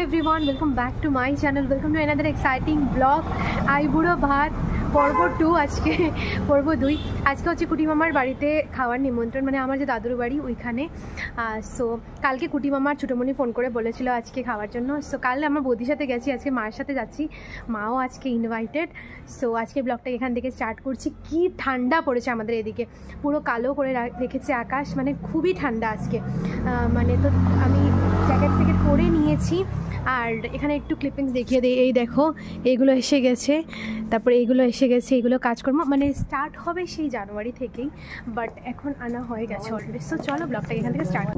everyone, welcome back to my channel. Welcome to another exciting vlog. আইবুড়ো ভাত পর্ব 2 আজকে পর্ব 2 আজকে হচ্ছে কুটি মামার বাড়িতে খাওয়ার নিমন্ত্রণ, মানে আমার যে দাদুর বাড়ি ওইখানে। সো কালকে কুটি মামার ছোটোমণি ফোন করে বলেছিল আজকে খাওয়ার জন্য। সো কাল আমার বৌদির সাথে গেছি, আজকে মার সাথে যাচ্ছি, মাও আজকে ইনভাইটেড। সো আজকে ব্লগটা এখান থেকে স্টার্ট করছি। কি ঠান্ডা পড়েছে আমাদের এদিকে, পুরো কালো করে রেখেছে আকাশ, মানে খুবই ঠান্ডা আজকে। মানে তো আমি জ্যাকেট ফ্যাকেট পরে নিয়েছি। আর এখানে একটু ক্লিপিংস দেখিয়ে দিই, এই দেখো এইগুলো এসে গেছে, তারপরে এইগুলো এসে গেছে, এইগুলো কাজকর্ম মানে স্টার্ট হবে সেই জানুয়ারি থেকেই, বাট এখন আনা হয়ে গেছে অলরেডি। সো চলো ব্লগটাকে এখান থেকে স্টার্ট।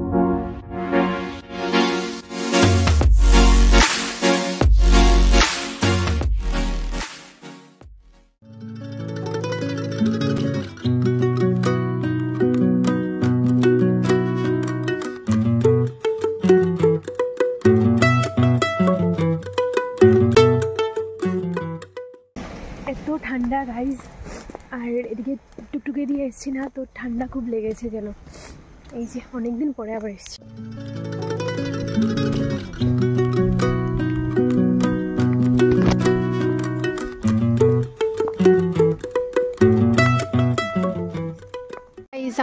এত ঠান্ডা গাইজ, আর এদিকে টুকটুকে দিয়ে এসছি না তো ঠান্ডা খুব লেগেছে যেন। এই যে অনেকদিন পরে আবার এসছি।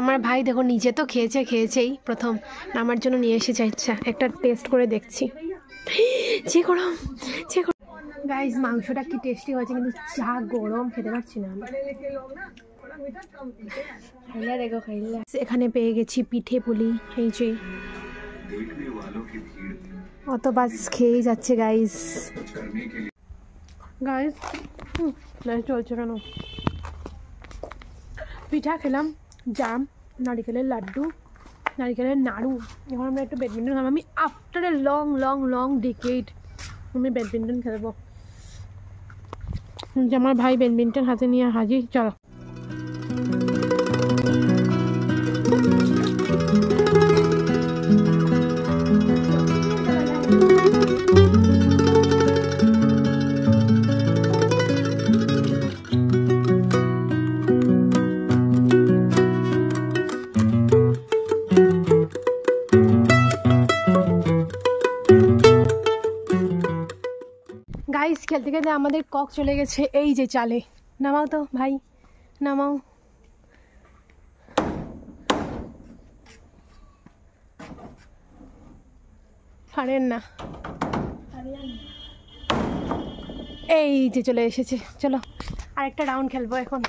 আমার ভাই দেখো নিজে তো খেয়েছেই, প্রথম আমার জন্য নিয়ে এসেছে। আচ্ছা একটা টেস্ট করে দেখছি। যে গরম গাইজ, মাংসটা কি টেস্টি হয়েছে, কিন্তু যা গরম খেতে পারছি না। এখানে পেয়ে গেছি পিঠে পুলি, এই যে অত বাস খেয়েই যাচ্ছে গাইজ। চলছে কেন, পিঠা খেলাম, জাম, নারিকেলের লাড্ডু, নারিকেলের নাড়ু। এখন আমরা একটু ব্যাডমিন্টন খেলাম। আমি after a long long long decade আমি ব্যাডমিন্টন খেলবো। আমার ভাই ব্যাডমিন্টন হাতে নিয়ে হাজির। চলো গাইস, খেলতে খেলতে আমাদের কক চলে গেছে এই যে চালে। নামাও তো ভাই, নামাও। পারেন না, এই যে চলে এসেছে। চলো আরেকটা রাউন্ড খেলবো এখন।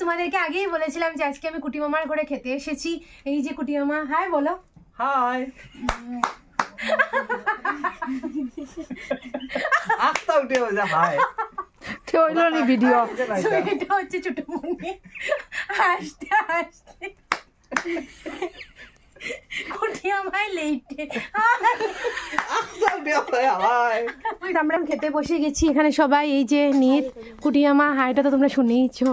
তোমাদেরকে আগেই বলেছিলাম যে আজকে আমি কুটি মামার ঘরে খেতে এসেছি। এই যে কুটি মামা, হাই বলো। হাই। আস্তে উঠে যা হাই। চলো নি ভিডিও। এটা হচ্ছে ছোটমণি হাসতে হাসতে কুটি মামাই লেটে। আমরা খেতে বসে গেছি এখানে সবাই। এই যে নীর, কুটি মামা, হাইটা তো তোমরা শুনেইছো।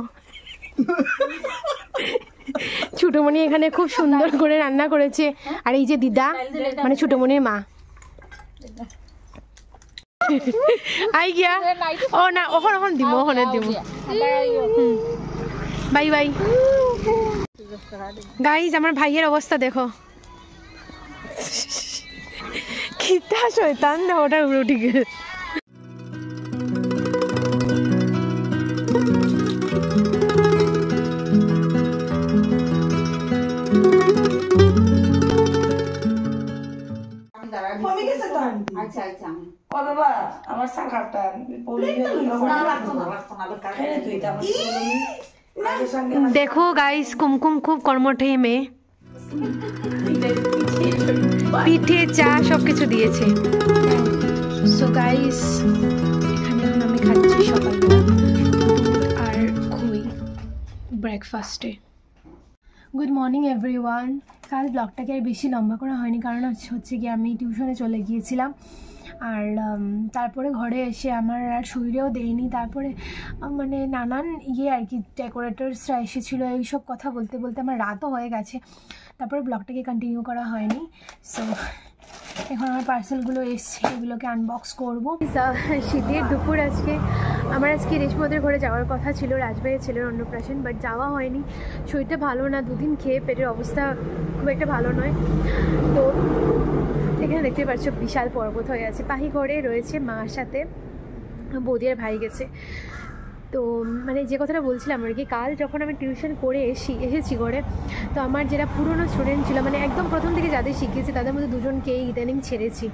ছোটমণি এখানে খুব সুন্দর করে রান্না করেছে। আর এই যে দিদা, মানে ছোটমণির মা। আই গিয়া ও না, ওখানে দিব, ওখানে দিব। Bye bye guys. আমার ভাইয়ের অবস্থা দেখো, কিতা শয়তান না, ওটা উঠে গেছে। দেখো গাইস, কুমকুম খুব কর্মঠে মেয়ে, পিঠে চা সবকিছু দিয়েছে। সো গাইস, এখানে এখন আমি খাচ্ছি সকালবেলা আর খই ব্রেকফাস্টে। Good morning everyone. কাল ব্লগটাকে আর বেশি লম্বা করা হয়নি, কারণ হচ্ছে কি আমি টিউশনে চলে গিয়েছিলাম। আর তারপরে ঘরে এসে আমার আর শরীরেও দেয়নি। তারপরে মানে নানান আর কি ডেকোরেটরসরা এসেছিলো, এইসব কথা বলতে বলতে আমার রাতও হয়ে গেছে। তারপরে ব্লগটাকে কন্টিনিউ করা হয়নি। সো এখন আমার পার্সেলগুলো এসছে, এগুলোকে আনবক্স করবো। শীতের দুপুর আজকে আমার রেশমাদের ঘরে যাওয়ার কথা ছিল, রাজভাইয়ের ছেলের অন্নপ্রাশন, বাট যাওয়া হয়নি। শরীরটা ভালো না, 2 দিন খেয়ে পেটের অবস্থা খুব একটা ভালো নয়। তো এখানে দেখতে পাচ্ছ বিশাল পর্বত হয়ে আছে। পাহি ঘরে রয়েছে মার সাথে, বৌদির ভাই গেছে। তো মানে যে কথাটা বলছিলাম আর কি, কাল যখন আমি টিউশন করে এসেছি ঘরে, তো আমার যারা পুরনো স্টুডেন্ট ছিল, মানে একদম প্রথম থেকে যাদের শিখিয়েছি তাদের মধ্যে 2জনকে ইদানিং ছেড়েছি।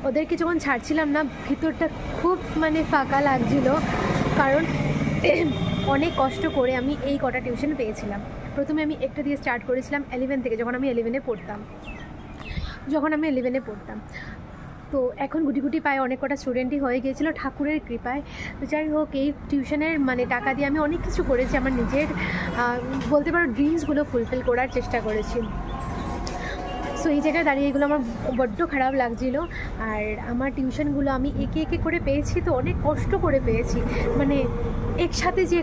ওদেরকে যখন ছাড়ছিলাম না, ভিতরটা খুব মানে ফাঁকা লাগছিল, কারণ অনেক কষ্ট করে আমি এই কটা টিউশন পেয়েছিলাম। প্রথমে আমি একটা দিয়ে স্টার্ট করেছিলাম 11 থেকে, যখন আমি 11-এ পড়তাম। তো এখন গুটি গুটি পায়ে অনেক কটা স্টুডেন্টই হয়ে গিয়েছিলো ঠাকুরের কৃপায়। তো যাই হোক, এই টিউশনের মানে টাকা দিয়ে আমি অনেক কিছু করেছি, আমার নিজের বলতে পারো ড্রিমসগুলো ফুলফিল করার চেষ্টা করেছি। সো এই জায়গায় দাঁড়িয়ে এগুলো আমার বড্ড খারাপ লাগছিল। আর আমার টিউশনগুলো আমি একে একে করে পেয়েছি, তো অনেক কষ্ট করে পেয়েছি। মানে একসাথে যে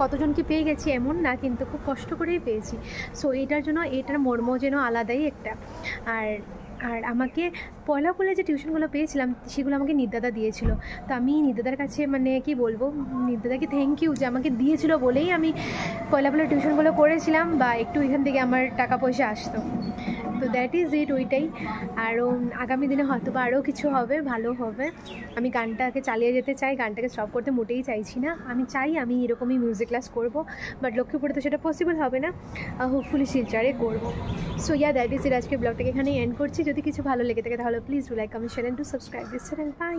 কতজনকে পেয়ে গেছি এমন না, কিন্তু খুব কষ্ট করেই পেয়েছি। সো এটার মর্ম যেন আলাদাই একটা। আর আমাকে পয়লা যে টিউশনগুলো পেয়েছিলাম সেগুলো আমাকে নির্দাদা দিয়েছিল। তো আমি নির্দাদার কাছে মানে কি বলবো, নির্দাদাকে থ্যাংক ইউ যে আমাকে দিয়েছিল বলেই আমি পয়লা টিউশনগুলো করেছিলাম, বা একটু এখান থেকে আমার টাকা পয়সা আসতো। তো দ্যাট ইজ ইট, ওইটাই। আরও আগামী দিনে হয়তো বা আরও কিছু হবে, ভালো হবে। আমি গানটাকে চালিয়ে যেতে চাই, গানটাকে স্টপ করতে মোটেই চাইছি না। আমি চাই আমি এরকমই মিউজিক ক্লাস করবো, বাট লক্ষ্মীপুরে তো সেটা পসিবল হবে না, হোপফুলি শিলচরে করবো। সো দ্যাট ইজ ইট, আজকে ব্লগটাকে এখানেই এন্ড করছি। যদি কিছু ভালো লেগে থাকে তাহলে please do like, comment, share and to subscribe this channel. By.